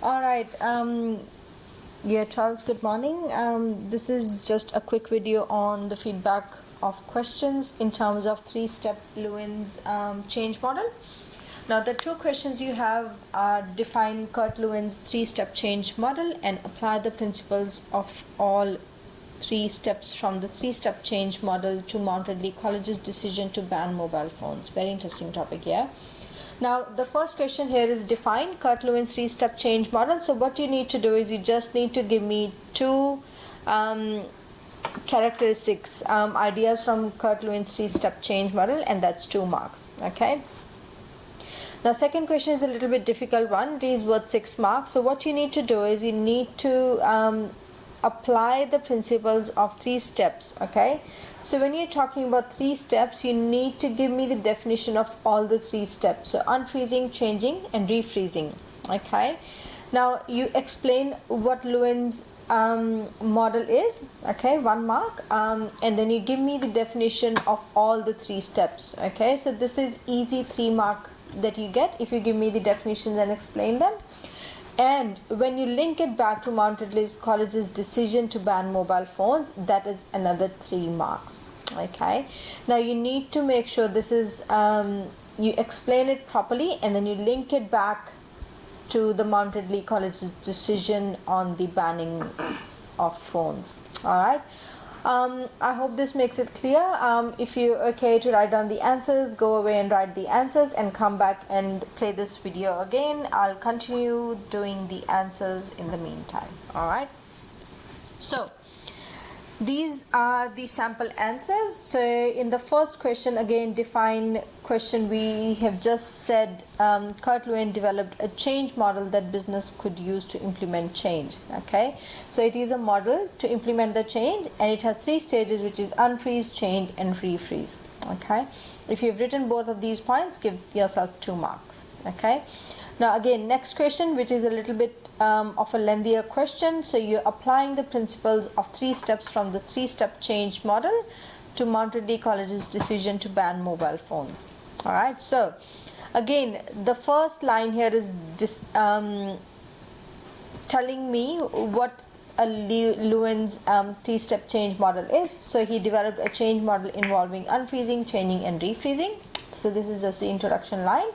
All right. Yeah, Charles, good morning. This is just a quick video on the feedback of questions in terms of three-step Lewin's change model. Now, the two questions you have are define Kurt Lewin's three-step change model and apply the principles of all three steps from the three-step change model to Mount Ridley College's decision to ban mobile phones. Very interesting topic, yeah? Now, the first question here is define Kurt Lewin's three-step change model. So what you need to do is you just need to give me two characteristics, ideas from Kurt Lewin's three-step change model, and that's 2 marks, okay? Now, second question is a little bit difficult one. It is worth 6 marks. So what you need to do is you need to apply the principles of 3 steps, okay? So when you're talking about 3 steps, you need to give me the definition of all the 3 steps. So unfreezing, changing, and refreezing, okay? Now you explain what Lewin's model is, okay, 1 mark, and then you give me the definition of all the 3 steps, okay? So this is easy 3 mark that you get if you give me the definitions and explain them. And when you link it back to Mount Ridley College's decision to ban mobile phones, that is another 3 marks, okay? Now you need to make sure this is, you explain it properly and then you link it back to the Mount Ridley College's decision on the banning of phones, all right? I hope this makes it clear. If you're okay to write down the answers, go away and write the answers and come back and play this video again. I'll continue doing the answers in the meantime. Alright, so these are the sample answers. So in the first question, again, define question, we have just said Kurt Lewin developed a change model that business could use to implement change, okay? So it is a model to implement the change and it has 3 stages, which is unfreeze, change, and refreeze, okay? If you've written both of these points, give yourself 2 marks, okay? Now again, next question, which is a little bit of a lengthier question. So you're applying the principles of 3 steps from the 3-step change model to Mount Ridley College's decision to ban mobile phone. All right, so again, the first line here is telling me what a Lewin's 3-step change model is. So he developed a change model involving unfreezing, changing, and refreezing. So this is just the introduction line.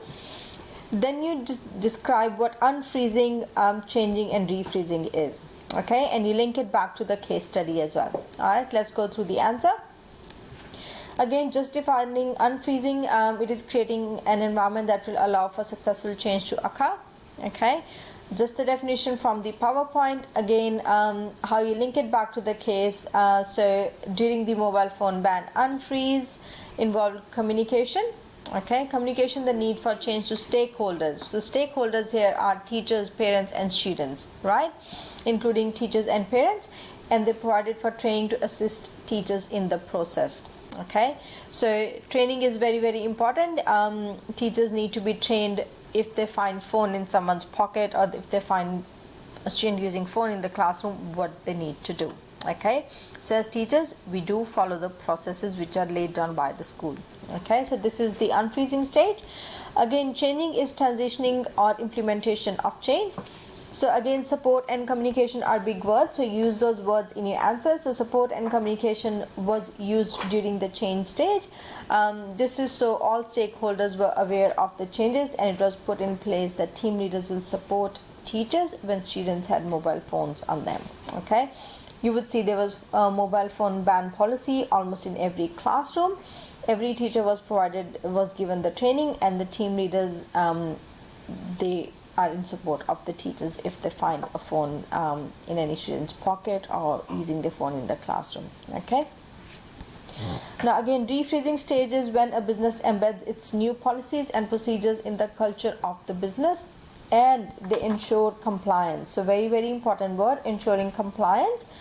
Then you describe what unfreezing, changing, and refreezing is, okay? And you link it back to the case study as well. All right, let's go through the answer. Again, just defining unfreezing, it is creating an environment that will allow for successful change to occur, okay? Just the definition from the PowerPoint. Again, how you link it back to the case. So during the mobile phone ban, unfreeze involved communication. Okay, communication, the need for change to stakeholders. So stakeholders here are teachers, parents, and students, right? Including teachers and parents, and they provided for training to assist teachers in the process. Okay, so training is very, very important. Teachers need to be trained if they find phone in someone's pocket or if they find a student using phone in the classroom, what they need to do. Okay, so as teachers, we do follow the processes which are laid down by the school. Okay, so this is the unfreezing stage. Again, changing is transitioning or implementation of change. So again, support and communication are big words, so use those words in your answer. So support and communication was used during the change stage. This is so all stakeholders were aware of the changes and it was put in place that team leaders will support teachers when students had mobile phones on them. Okay, you would see there was a mobile phone ban policy almost in every classroom. Every teacher was given the training, and the team leaders, they are in support of the teachers if they find a phone in any student's pocket or using the phone in the classroom. Okay. Now again, refreezing stage is when a business embeds its new policies and procedures in the culture of the business and they ensure compliance. So very, very important word, ensuring compliance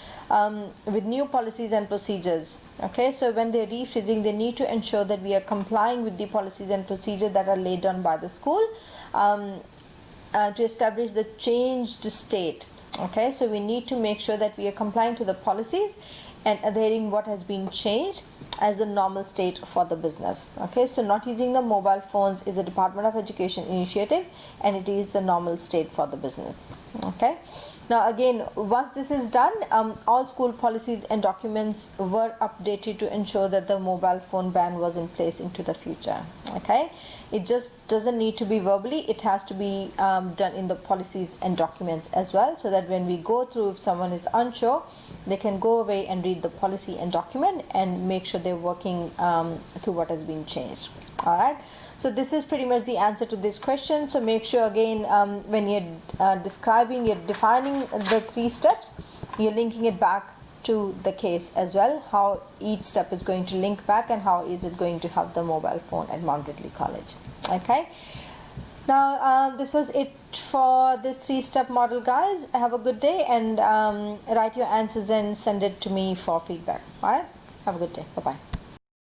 with new policies and procedures. Okay, so when they're refreezing, they need to ensure that we are complying with the policies and procedures that are laid down by the school to establish the changed state. Okay, so we need to make sure that we are complying to the policies and adhering what has been changed as a normal state for the business. Okay, so not using the mobile phones is a Department of Education initiative, and it is the normal state for the business. Okay, now again, once this is done, all school policies and documents were updated to ensure that the mobile phone ban was in place into the future. Okay, it just doesn't need to be verbally, it has to be done in the policies and documents as well, so that when we go through, if someone is unsure, they can go away and read the policy and document and make sure they're working through what has been changed. All right, so this is pretty much the answer to this question. So make sure again, when you're describing, you're defining the 3 steps, you're linking it back to the case as well, how each step is going to link back and how is it going to help the mobile phone at Mount Ridley College. Okay, now this was it for this 3-step model, guys. Have a good day, and write your answers and send it to me for feedback. All right, have a good day. Bye bye.